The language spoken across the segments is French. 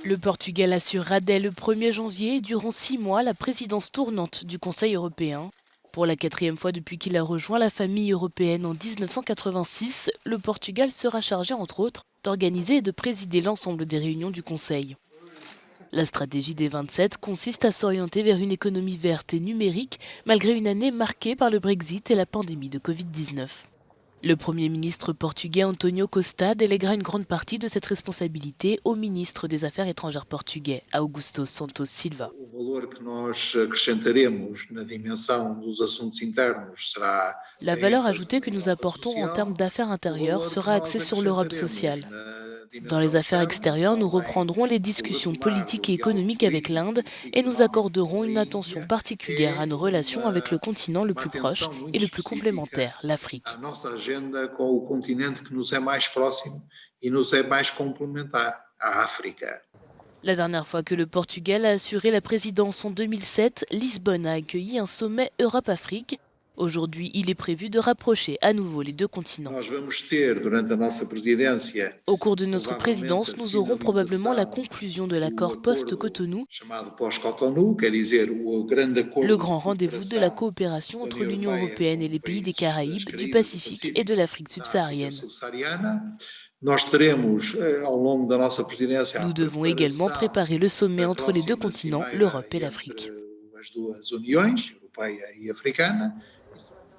Le Portugal assurera dès le 1er janvier et durant 6 mois la présidence tournante du Conseil européen. Pour la 4e fois depuis qu'il a rejoint la famille européenne en 1986, le Portugal sera chargé entre autres d'organiser et de présider l'ensemble des réunions du Conseil. La stratégie des 27 consiste à s'orienter vers une économie verte et numérique malgré une année marquée par le Brexit et la pandémie de Covid-19. Le Premier ministre portugais António Costa délèguera une grande partie de cette responsabilité au ministre des Affaires étrangères portugais, Augusto Santos Silva. La valeur ajoutée que nous apportons en termes d'affaires intérieures sera axée sur l'Europe sociale. Dans les affaires extérieures, nous reprendrons les discussions politiques et économiques avec l'Inde et nous accorderons une attention particulière à nos relations avec le continent le plus proche et le plus complémentaire, l'Afrique. La dernière fois que le Portugal a assuré la présidence en 2007, Lisbonne a accueilli un sommet Europe-Afrique. Aujourd'hui, il est prévu de rapprocher à nouveau les deux continents. Au cours de notre présidence, nous aurons probablement la conclusion de l'accord post-Cotonou, le grand rendez-vous de la coopération entre l'Union européenne et les pays des Caraïbes, du Pacifique et de l'Afrique subsaharienne. Nous devons également préparer le sommet entre les deux continents, l'Europe et l'Afrique.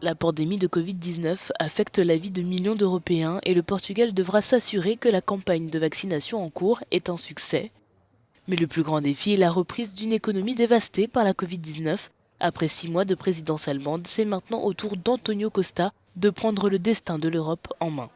La pandémie de Covid-19 affecte la vie de millions d'Européens et le Portugal devra s'assurer que la campagne de vaccination en cours est un succès. Mais le plus grand défi est la reprise d'une économie dévastée par la Covid-19. Après 6 mois de présidence allemande, c'est maintenant au tour d'António Costa de prendre le destin de l'Europe en main.